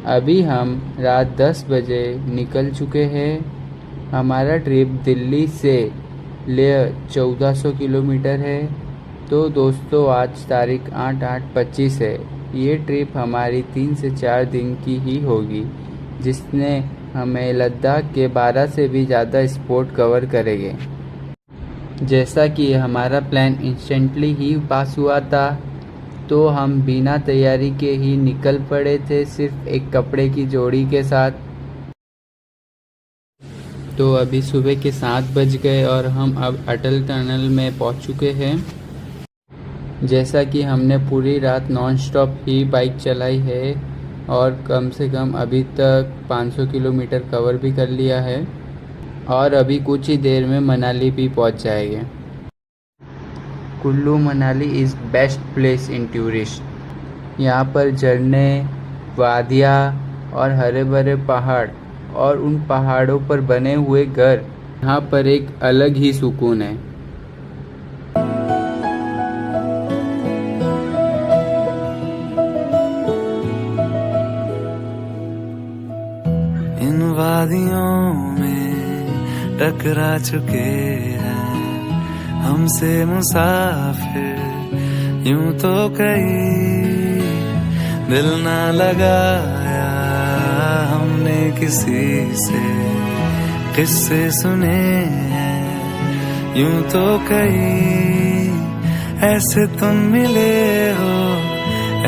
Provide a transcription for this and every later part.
अभी हम रात 10 बजे निकल चुके हैं। हमारा ट्रिप दिल्ली से लेह 1400 किलोमीटर है। तो दोस्तों आज तारीख 8/8/25 है। ये ट्रिप हमारी 3 से 4 दिन की ही होगी, जिसने हमें लद्दाख के 12 से भी ज़्यादा स्पॉट कवर करेंगे। जैसा कि हमारा प्लान इंस्टेंटली ही पास हुआ था, तो हम बिना तैयारी के ही निकल पड़े थे, सिर्फ एक कपड़े की जोड़ी के साथ। तो अभी सुबह के 7 बज गए और हम अब अटल टनल में पहुंच चुके हैं। जैसा कि हमने पूरी रात नॉन स्टॉप ही बाइक चलाई है और कम से कम अभी तक 500 किलोमीटर कवर भी कर लिया है और अभी कुछ ही देर में मनाली भी पहुंच जाएंगे। Kullu Manali is best place in tourist. यहाँ पर झरने, वादियाँ और हरे भरे पहाड़ और उन पहाड़ों पर बने हुए घर, यहाँ पर एक अलग ही सुकून है। इन वादियों में टकरा चुके हैं हमसे मुसाफिर, यूं तो कहीं दिल ना लगाया हमने किसी से, किस्से सुने हैं यूं तो कहीं। ऐसे तुम मिले हो,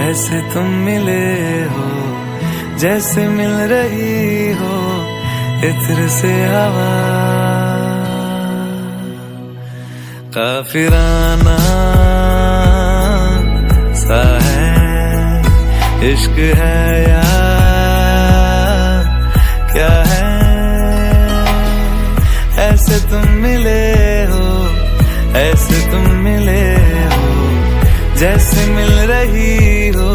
ऐसे तुम मिले हो, जैसे मिल रही हो इत्र से हवा। काफिराना सा है इश्क है या क्या है। ऐसे तुम मिले हो, ऐसे तुम मिले हो, जैसे मिल रही हो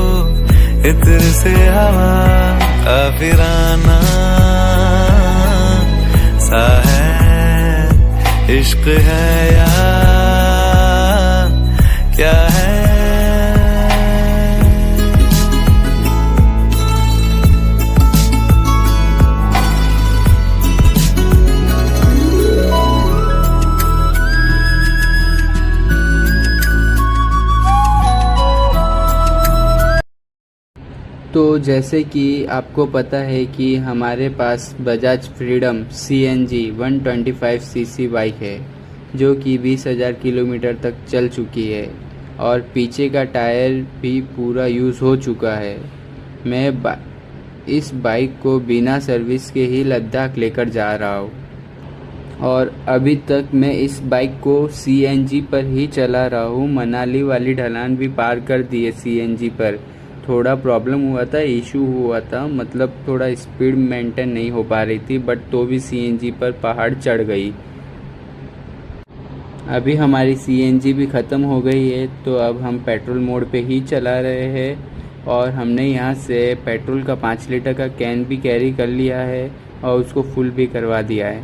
इत्र से हवा। काफिराना सा है इश्क है या क्या है। तो जैसे कि आपको पता है कि हमारे पास Bajaj freedom CNG 125 cc bike है, जो कि 20,000 किलोमीटर तक चल चुकी है और पीछे का टायर भी पूरा यूज़ हो चुका है। मैं इस बाइक को बिना सर्विस के ही लद्दाख लेकर जा रहा हूँ और अभी तक मैं इस बाइक को CNG पर ही चला रहा हूँ। मनाली वाली ढलान भी पार कर दी है CNG पर। थोड़ा प्रॉब्लम हुआ था, इशू हुआ था, मतलब थोड़ा स्पीड मेंटेन नहीं हो पा रही थी, बट तो भी CNG पर पहाड़ चढ़ गई। अभी हमारी CNG भी ख़त्म हो गई है, तो अब हम पेट्रोल मोड पे ही चला रहे हैं और हमने यहाँ से पेट्रोल का 5 लीटर का कैन भी कैरी कर लिया है और उसको फुल भी करवा दिया है।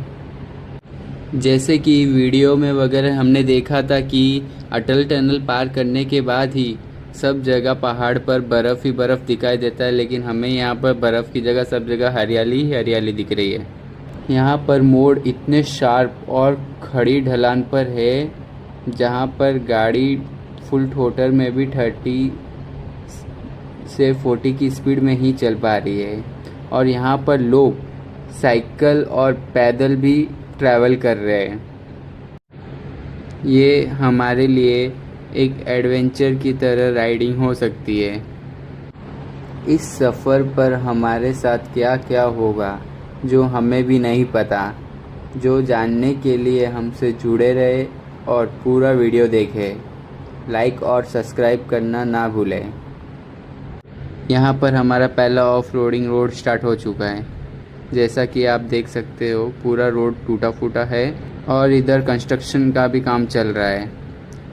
जैसे कि वीडियो में वगैरह हमने देखा था कि अटल टनल पार करने के बाद ही सब जगह पहाड़ पर बर्फ़ ही बर्फ़ दिखाई देता है, लेकिन हमें यहाँ पर बर्फ़ की जगह सब जगह हरियाली ही हरियाली दिख रही है। यहाँ पर मोड़ इतने शार्प और खड़ी ढलान पर है, जहाँ पर गाड़ी फुल ठोटर में भी 30 से 40 की स्पीड में ही चल पा रही है और यहाँ पर लोग साइकिल और पैदल भी ट्रैवल कर रहे हैं। ये हमारे लिए एक एडवेंचर की तरह राइडिंग हो सकती है। इस सफ़र पर हमारे साथ क्या क्या होगा जो हमें भी नहीं पता। जो जानने के लिए हमसे जुड़े रहे और पूरा वीडियो देखें। लाइक और सब्सक्राइब करना ना भूलें। यहाँ पर हमारा पहला ऑफ रोडिंग रोड स्टार्ट हो चुका है। जैसा कि आप देख सकते हो, पूरा रोड टूटा फूटा है और इधर कंस्ट्रक्शन का भी काम चल रहा है।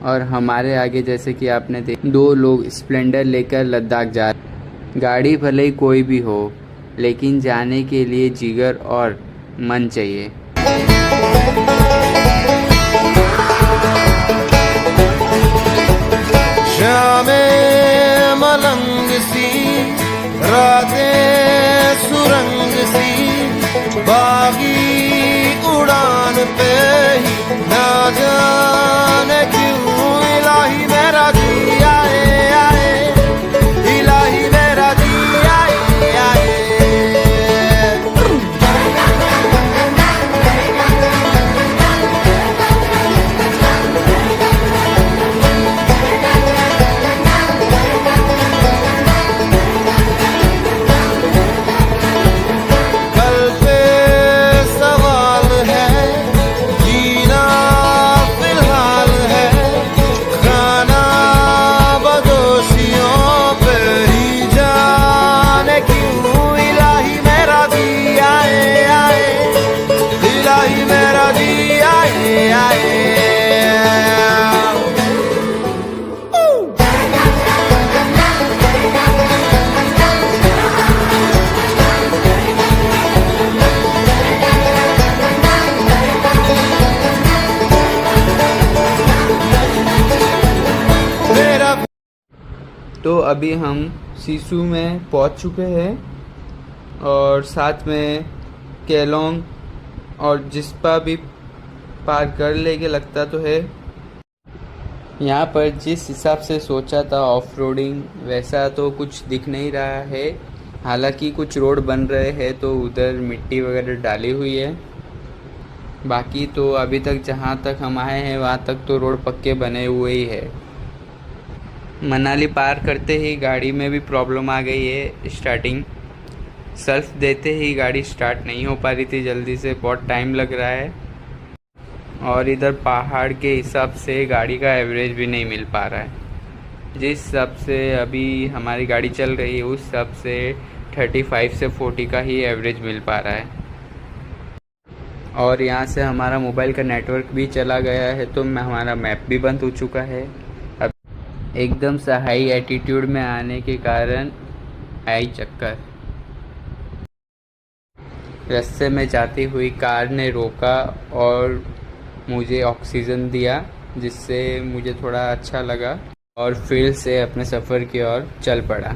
और हमारे आगे जैसे कि आपने देखा, 2 लोग स्प्लेंडर लेकर लद्दाख जा रहे। गाड़ी भले ही कोई भी हो, लेकिन जाने के लिए जिगर और मन चाहिए। शामें मलंग सी रातें तो अभी हम सिसु में पहुंच चुके हैं और साथ में केलोंग और जिस्पा भी पार कर लेके लगता तो है। यहाँ पर जिस हिसाब से सोचा था ऑफ रोडिंग वैसा तो कुछ दिख नहीं रहा है। हालांकि कुछ रोड बन रहे हैं तो उधर मिट्टी वगैरह डाली हुई है। बाकी तो अभी तक जहाँ तक हम आए हैं वहाँ तक तो रोड पक्के बने हुए ही है। मनाली पार करते ही गाड़ी में भी प्रॉब्लम आ गई है। स्टार्टिंग सेल्फ देते ही गाड़ी स्टार्ट नहीं हो पा रही थी जल्दी से, बहुत टाइम लग रहा है। और इधर पहाड़ के हिसाब से गाड़ी का एवरेज भी नहीं मिल पा रहा है। जिस हिसाब से अभी हमारी गाड़ी चल रही है उस हिसाब से 35 से 40 का ही एवरेज मिल पा रहा है। और यहाँ से हमारा मोबाइल का नेटवर्क भी चला गया है तो हमारा मैप भी बंद हो चुका है। अब एकदम से हाई एटीट्यूड में आने के कारण आई चक्कर। रास्ते में जाती हुई कार ने रोका और मुझे ऑक्सीजन दिया जिससे मुझे थोड़ा अच्छा लगा और फिर से अपने सफ़र की ओर चल पड़ा।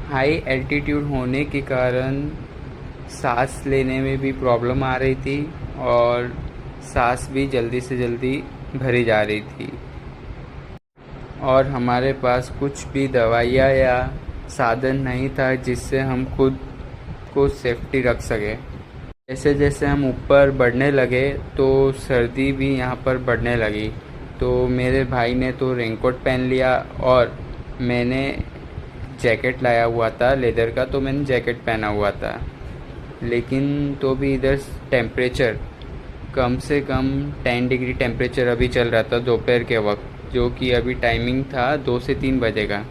हाई एल्टीट्यूड होने के कारण सांस लेने में भी प्रॉब्लम आ रही थी और सांस भी जल्दी से जल्दी भरी जा रही थी। और हमारे पास कुछ भी दवाइयाँ या साधन नहीं था जिससे हम खुद को सेफ्टी रख सके। जैसे जैसे हम ऊपर बढ़ने लगे तो सर्दी भी यहाँ पर बढ़ने लगी। तो मेरे भाई ने तो रेनकोट पहन लिया और मैंने जैकेट लाया हुआ था लेदर का, तो मैंने जैकेट पहना हुआ था। लेकिन तो भी इधर टेम्परेचर कम से कम 10 डिग्री टेम्परेचर अभी चल रहा था दोपहर के वक्त, जो कि अभी टाइमिंग था 2 से 3 बजे का।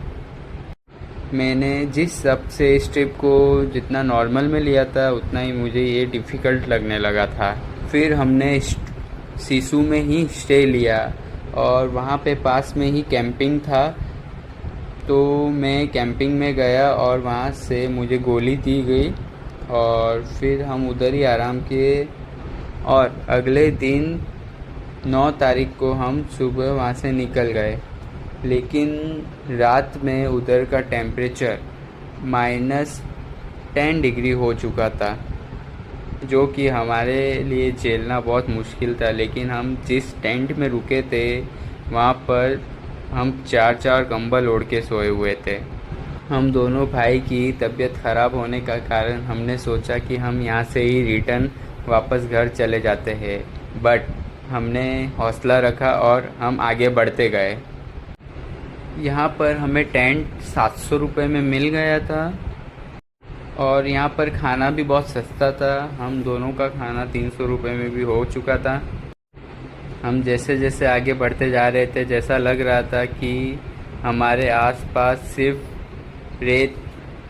मैंने जिस सब से इस ट्रिप को जितना नॉर्मल में लिया था उतना ही मुझे ये डिफ़िकल्ट लगने लगा था। फिर हमने सिसु में ही स्टे लिया और वहाँ पे पास में ही कैंपिंग था, तो मैं कैंपिंग में गया और वहाँ से मुझे गोली दी गई और फिर हम उधर ही आराम किए। और अगले दिन 9 तारीख को हम सुबह वहाँ से निकल गए। लेकिन रात में उधर का टेम्परेचर -10 डिग्री हो चुका था, जो कि हमारे लिए झेलना बहुत मुश्किल था। लेकिन हम जिस टेंट में रुके थे वहाँ पर हम 4 कंबल ओढ़ के सोए हुए थे। हम दोनों भाई की तबीयत ख़राब होने का कारण हमने सोचा कि हम यहाँ से ही रिटर्न वापस घर चले जाते हैं, बट हमने हौसला रखा और हम आगे बढ़ते गए। यहाँ पर हमें टेंट 700 रुपये में मिल गया था और यहाँ पर खाना भी बहुत सस्ता था। हम दोनों का खाना 300 रुपये में भी हो चुका था। हम जैसे जैसे आगे बढ़ते जा रहे थे जैसा लग रहा था कि हमारे आसपास सिर्फ रेत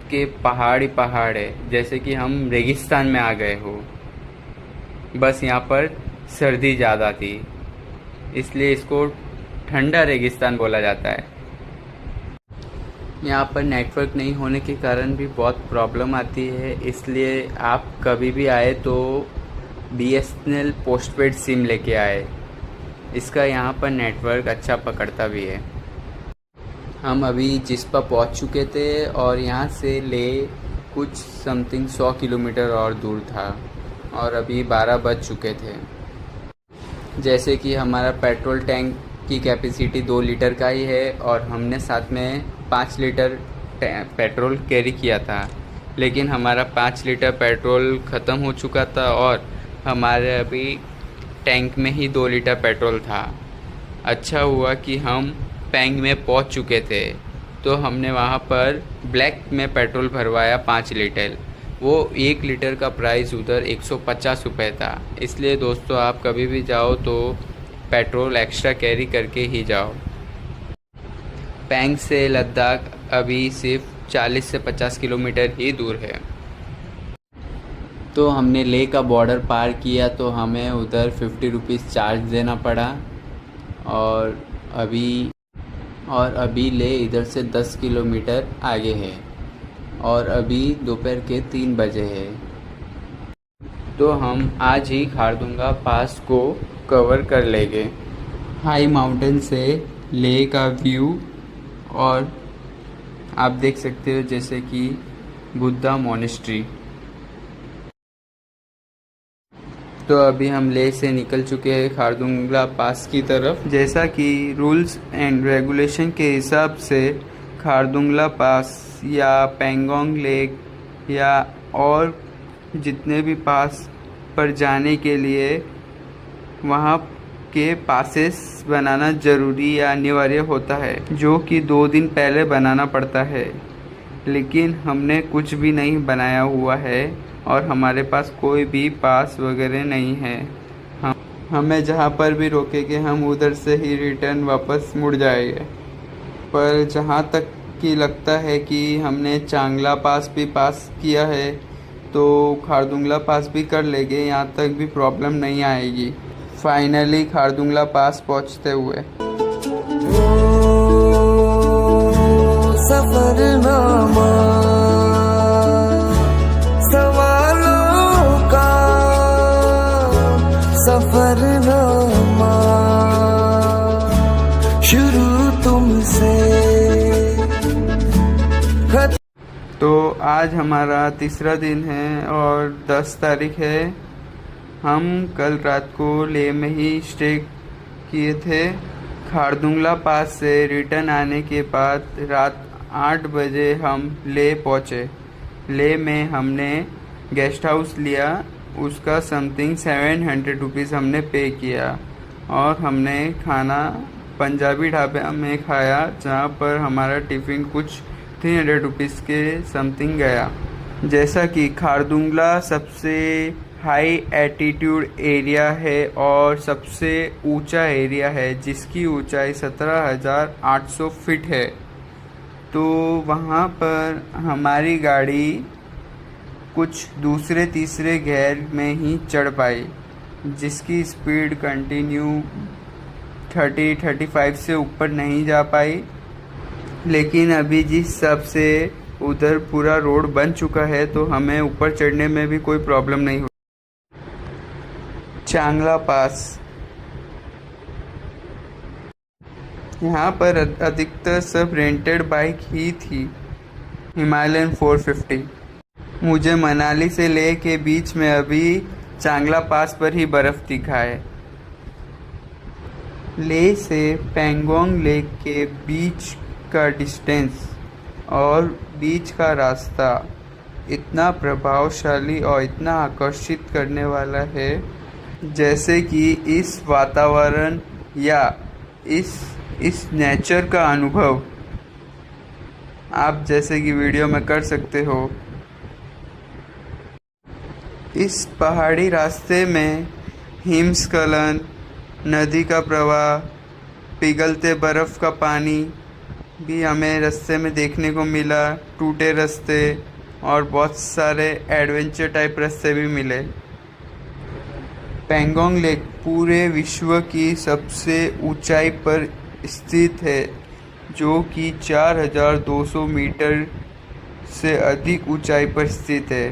के पहाड़ ही पहाड़ है, जैसे कि हम रेगिस्तान में आ गए हो। बस यहाँ पर सर्दी ज़्यादा थी, इसलिए इसको ठंडा रेगिस्तान बोला जाता है। यहाँ पर नेटवर्क नहीं होने के कारण भी बहुत प्रॉब्लम आती है, इसलिए आप कभी भी आए तो BSNL पोस्टपेड सिम लेके आए। इसका यहाँ पर नेटवर्क अच्छा पकड़ता भी है। हम अभी जिस्पा पहुँच चुके थे और यहाँ से ले कुछ समथिंग 100 किलोमीटर और दूर था और अभी 12 बज चुके थे। जैसे कि हमारा पेट्रोल टैंक की कैपेसिटी 2 लीटर का ही है और हमने साथ में 5 लीटर पेट्रोल कैरी किया था, लेकिन हमारा 5 लीटर पेट्रोल ख़त्म हो चुका था और हमारे अभी टैंक में ही 2 लीटर पेट्रोल था। अच्छा हुआ कि हम पैंग में पहुंच चुके थे, तो हमने वहां पर ब्लैक में पेट्रोल भरवाया 5 लीटर। वो 1 लीटर का प्राइस उधर 150 रुपये था। इसलिए दोस्तों आप कभी भी जाओ तो पेट्रोल एक्स्ट्रा कैरी करके ही जाओ। पैंग से लद्दाख अभी सिर्फ 40 से 50 किलोमीटर ही दूर है। तो हमने लेह का बॉर्डर पार किया तो हमें उधर 50 रुपीज़ चार्ज देना पड़ा और अभी लेह इधर से 10 किलोमीटर आगे है और अभी दोपहर के 3 बजे है। तो हम आज ही खारदुंगा पास को कवर कर लेंगे। हाई माउंटेन से लेह का व्यू और आप देख सकते हो जैसे कि बुद्धा मोनेस्ट्री। तो अभी हम लेह से निकल चुके हैं खारदुंगला पास की तरफ। जैसा कि रूल्स एंड रेगुलेशन के हिसाब से खारदुंगला पास या पेंगोंग लेक या और जितने भी पास पर जाने के लिए वहाँ के पासेस बनाना ज़रूरी या अनिवार्य होता है, जो कि 2 दिन पहले बनाना पड़ता है। लेकिन हमने कुछ भी नहीं बनाया हुआ है और हमारे पास कोई भी पास वगैरह नहीं है। हमें जहाँ पर भी रोकेंगे हम उधर से ही रिटर्न वापस मुड़ जाएंगे। पर जहाँ तक कि लगता है कि हमने चांगला पास भी पास किया है तो खारदुंगला पास भी कर लेंगे, यहाँ तक भी प्रॉब्लम नहीं आएगी। फाइनली खारदुंगला पास पहुँचते हुए सफरनामा सवालों का सफरनामा शुरू तुमसे। तो आज हमारा तीसरा दिन है और 10 तारीख है। हम कल रात को लेह में ही स्टे किए थे। खारदुंगला पास से रिटर्न आने के बाद रात 8 बजे हम लेह पहुँचे। लेह में हमने गेस्ट हाउस लिया, उसका समथिंग 700 रुपीज़ हमने पे किया और हमने खाना पंजाबी ढाबे में खाया, जहाँ पर हमारा टिफ़िन कुछ 300 रुपीज़ के समथिंग गया। जैसा कि खारदुंगला सबसे हाई एटीट्यूड एरिया है और सबसे ऊंचा एरिया है, जिसकी ऊंचाई 17,800 फीट है। तो वहाँ पर हमारी गाड़ी कुछ दूसरे तीसरे गियर में ही चढ़ पाई, जिसकी स्पीड कंटिन्यू 30-35 से ऊपर नहीं जा पाई। लेकिन अभी जिस हिसाब से उधर पूरा रोड बन चुका है तो हमें ऊपर चढ़ने में भी कोई प्रॉब्लम नहीं हुई। चांगला पास, यहाँ पर अधिकतर सब रेंटेड बाइक ही थी। हिमालयन 450। मुझे मनाली से लेह के बीच में अभी चांगला पास पर ही बर्फ़ दिखा है। लेह से पेंगोंग लेक के बीच का डिस्टेंस और बीच का रास्ता इतना प्रभावशाली और इतना आकर्षित करने वाला है, जैसे कि इस वातावरण या इस नेचर का अनुभव आप जैसे कि वीडियो में कर सकते हो। इस पहाड़ी रास्ते में हिमस्खलन, नदी का प्रवाह, पिघलते बर्फ़ का पानी भी हमें रास्ते में देखने को मिला। टूटे रास्ते और बहुत सारे एडवेंचर टाइप रास्ते भी मिले। पेंगोंग लेक पूरे विश्व की सबसे ऊंचाई पर स्थित है, जो कि 4,200 मीटर से अधिक ऊंचाई पर स्थित है।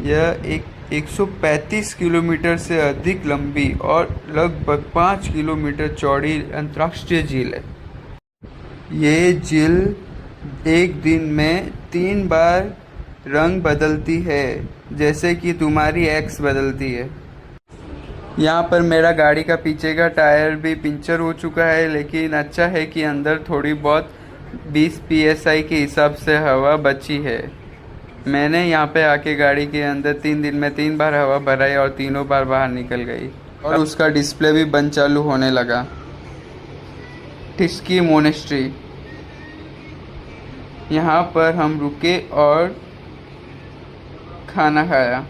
यह एक 135 किलोमीटर से अधिक लंबी और लगभग 5 किलोमीटर चौड़ी अंतर्राष्ट्रीय झील है। ये झील एक दिन में 3 बार रंग बदलती है, जैसे कि तुम्हारी एक्स बदलती है। यहाँ पर मेरा गाड़ी का पीछे का टायर भी पंचर हो चुका है, लेकिन अच्छा है कि अंदर थोड़ी बहुत 20 PSI के हिसाब से हवा बची है। मैंने यहाँ पे आके गाड़ी के अंदर 3 दिन में 3 बार हवा भराई और तीनों बार बाहर निकल गई और उसका डिस्प्ले भी बंद चालू होने लगा। टिस्की मोनेस्ट्री, यहाँ पर हम रुके और खाना खाया।